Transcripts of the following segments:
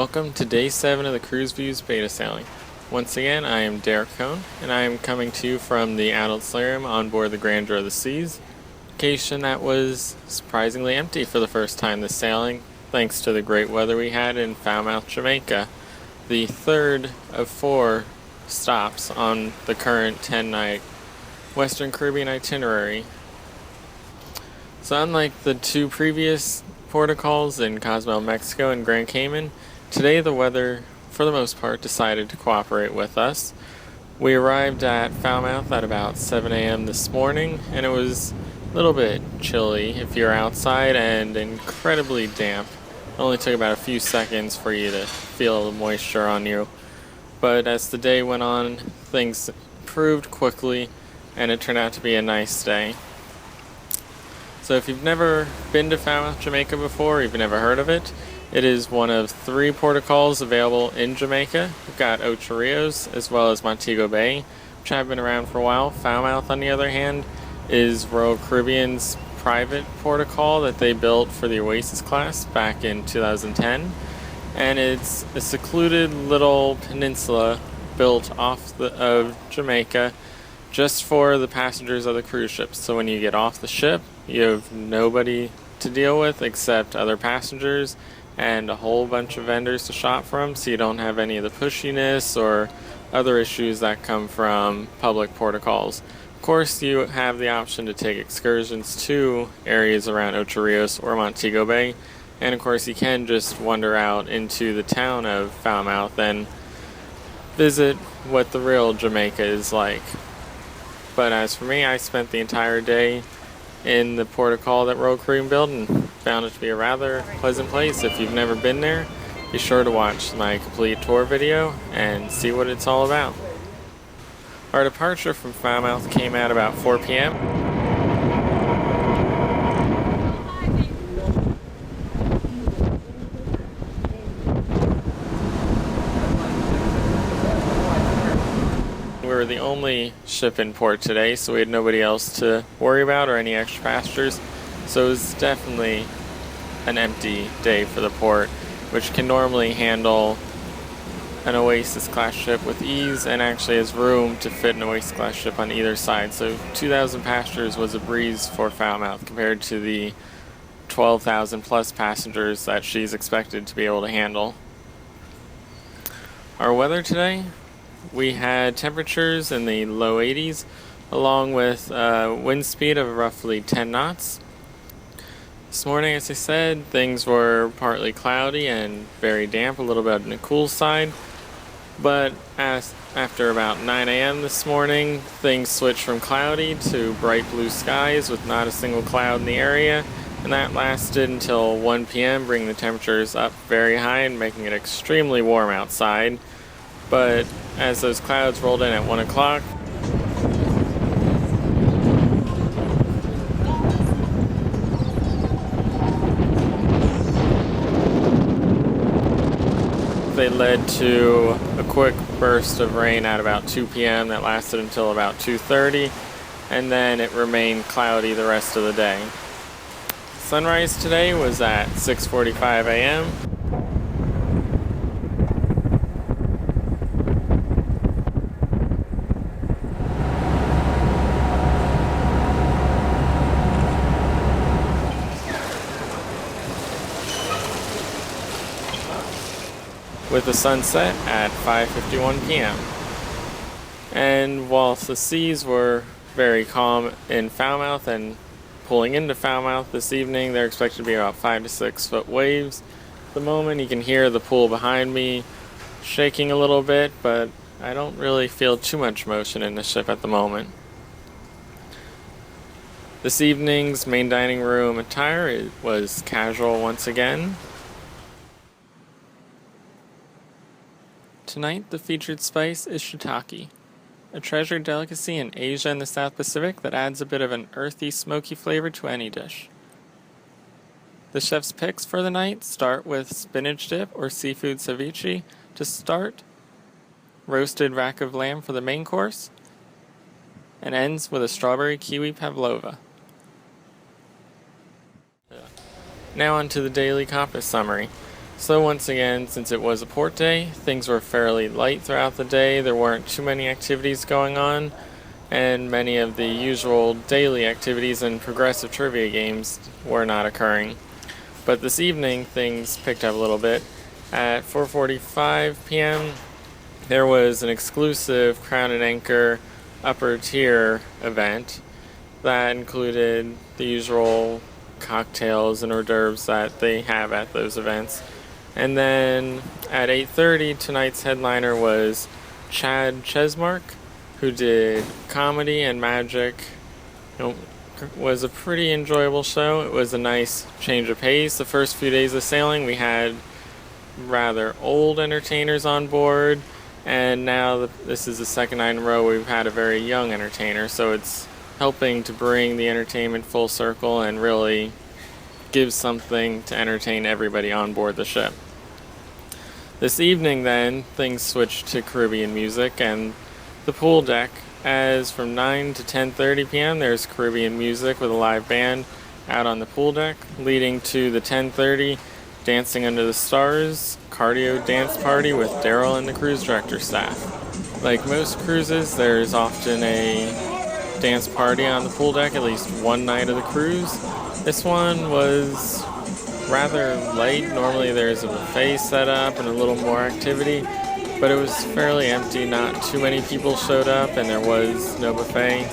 Welcome to Day 7 of the CruiseView's beta sailing. Once again, I am Picone, and I am coming to you from the adult solarium on board the Grandeur of the Seas, location that was surprisingly empty for the first time this sailing, thanks to the great weather we had in Falmouth, Jamaica, the third of 4 stops on the current 10-night Western Caribbean itinerary. So unlike the 2 previous protocols in Cozumel, Mexico and Grand Cayman, today the weather, for the most part, decided to cooperate with us. We arrived at Falmouth at about 7 a.m. this morning, and it was a little bit chilly if you're outside and incredibly damp. It only took about a few seconds for you to feel the moisture on you. But as the day went on, things improved quickly, and it turned out to be a nice day. So if you've never been to Falmouth, Jamaica before, or you've never heard of it, it is one of 3 protocols available in Jamaica. We've got Ocho Rios as well as Montego Bay, which have been around for a while. Falmouth, on the other hand, is Royal Caribbean's private protocol that they built for the Oasis class back in 2010. And it's a secluded little peninsula built off of Jamaica just for the passengers of the cruise ships. So when you get off the ship, you have nobody to deal with except other passengers and a whole bunch of vendors to shop from, so you don't have any of the pushiness or other issues that come from public protocols. Of course, you have the option to take excursions to areas around Ocho Rios or Montego Bay, and of course you can just wander out into the town of Falmouth and visit what the real Jamaica is like. But as for me, I spent the entire day in the protocol that Royal Caribbean built and found it to be a rather pleasant place. If you've never been there, be sure to watch my complete tour video and see what it's all about. Our departure from Falmouth came at about 4 p.m. We were the only ship in port today, so we had nobody else to worry about or any extra passengers. So it was definitely an empty day for the port, which can normally handle an Oasis class ship with ease and actually has room to fit an Oasis class ship on either side. So 2,000 passengers was a breeze for Falmouth compared to the 12,000 plus passengers that she's expected to be able to handle. Our weather today, we had temperatures in the low 80s along with wind speed of roughly 10 knots. This morning, as I said, things were partly cloudy and very damp, a little bit on the cool side. But after about 9 a.m. this morning, things switched from cloudy to bright blue skies with not a single cloud in the area. And that lasted until 1 p.m., bringing the temperatures up very high and making it extremely warm outside. But as those clouds rolled in at 1 o'clock, they led to a quick burst of rain at about 2 p.m. that lasted until about 2:30, and then it remained cloudy the rest of the day. Sunrise today was at 6:45 a.m. with the sunset at 5:51 p.m. And whilst the seas were very calm in Falmouth and pulling into Falmouth this evening, they're expected to be about 5 to 6 foot waves. At the moment, you can hear the pool behind me shaking a little bit, but I don't really feel too much motion in the ship at the moment. This evening's main dining room attire was casual once again. Tonight, the featured spice is shiitake, a treasured delicacy in Asia and the South Pacific that adds a bit of an earthy, smoky flavor to any dish. The chef's picks for the night start with spinach dip or seafood ceviche to start, roasted rack of lamb for the main course, and ends with a strawberry kiwi pavlova. Now on to the daily Kapa summary. So once again, since it was a port day, things were fairly light throughout the day. There weren't too many activities going on, and many of the usual daily activities and progressive trivia games were not occurring. But this evening, things picked up a little bit. At 4:45 p.m., there was an exclusive Crown and Anchor upper tier event that included the usual cocktails and hors d'oeuvres that they have at those events. And then at 8:30, tonight's headliner was Chad Chesmark, who did comedy and magic. It was a pretty enjoyable show. It was a nice change of pace. The first few days of sailing, we had rather old entertainers on board, and now this is the second night in a row we've had a very young entertainer, so it's helping to bring the entertainment full circle and really give something to entertain everybody on board the ship. This evening then, things switched to Caribbean music and the pool deck, as from 9 to 10:30 p.m. there's Caribbean music with a live band out on the pool deck, leading to the 10:30 Dancing Under the Stars cardio dance party with Daryl and the cruise director staff. Like most cruises, there's often a dance party on the pool deck at least one night of the cruise. This one was rather light. Normally there's a buffet set up and a little more activity, but it was fairly empty. Not too many people showed up and there was no buffet,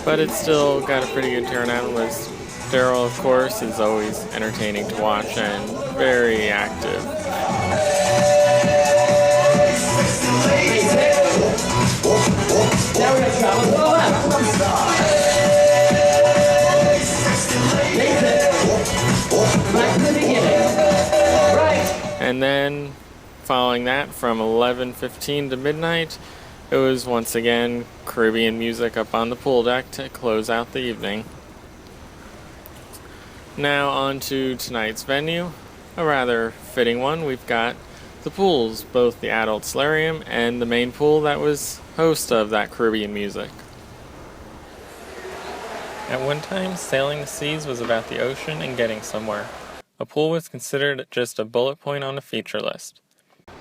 but it still got a pretty good turnout. It was Daryl, of course, is always entertaining to watch and very active. Now we're going to travel to the left. Back to the beginning. Right. And then, following that, from 11:15 to midnight, it was once again Caribbean music up on the pool deck to close out the evening. Now on to tonight's venue, a rather fitting one. We've got the pools, both the adult solarium and the main pool that was host of that Caribbean music. At one time, sailing the seas was about the ocean and getting somewhere. A pool was considered just a bullet point on a feature list.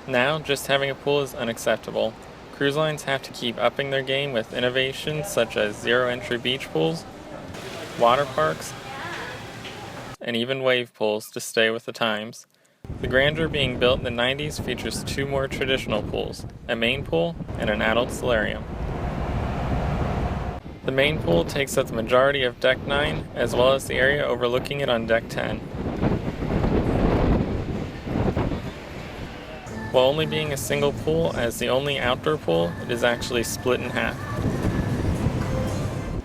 Now, just having a pool is unacceptable. Cruise lines have to keep upping their game with innovations such as zero-entry beach pools, water parks, and even wave pools to stay with the times. The Grandeur being built in the 90s features two more traditional pools, a main pool and an adult solarium. The main pool takes up the majority of Deck 9, as well as the area overlooking it on Deck 10. While only being a single pool as the only outdoor pool, it is actually split in half.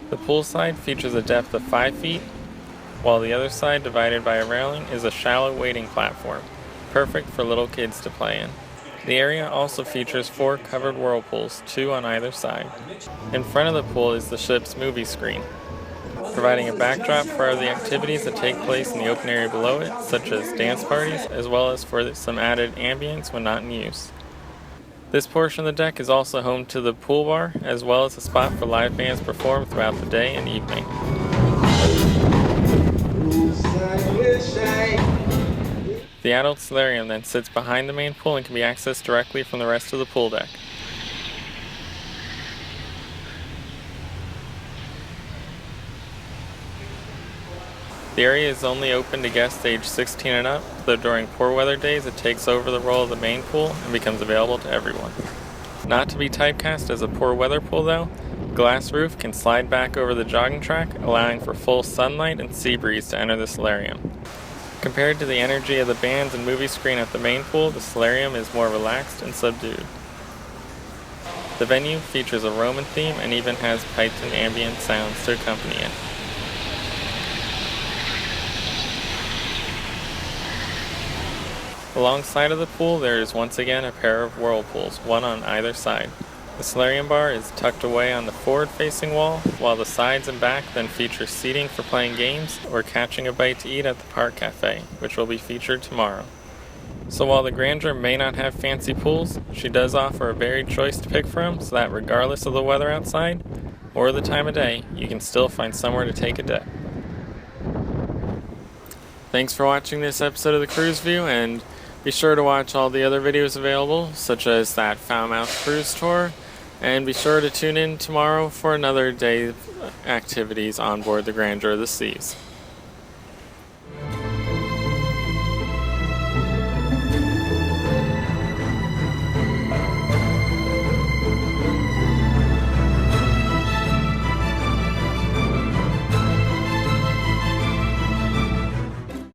The pool side features a depth of 5 feet, while the other side, divided by a railing, is a shallow waiting platform, perfect for little kids to play in. The area also features 4 covered whirlpools, 2 on either side. In front of the pool is the ship's movie screen, providing a backdrop for the activities that take place in the open area below it, such as dance parties, as well as for some added ambience when not in use. This portion of the deck is also home to the pool bar, as well as a spot for live bands performed throughout the day and evening. The adult solarium then sits behind the main pool and can be accessed directly from the rest of the pool deck. The area is only open to guests aged 16 and up, though during poor weather days it takes over the role of the main pool and becomes available to everyone. Not to be typecast as a poor weather pool though, glass roof can slide back over the jogging track, allowing for full sunlight and sea breeze to enter the solarium. Compared to the energy of the bands and movie screen at the main pool, the solarium is more relaxed and subdued. The venue features a Roman theme and even has piped and ambient sounds to accompany it. Alongside of the pool, there is once again a pair of whirlpools, one on either side. The solarium bar is tucked away on the forward-facing wall, while the sides and back then feature seating for playing games or catching a bite to eat at the Park Cafe, which will be featured tomorrow. So while the Grandeur may not have fancy pools, she does offer a varied choice to pick from, so that regardless of the weather outside or the time of day, you can still find somewhere to take a dip. Thanks for watching this episode of the Cruise View, and Be sure to watch all the other videos available, such as that Falmouth cruise tour, and be sure to tune in tomorrow for another day of activities on board the Grandeur of the Seas.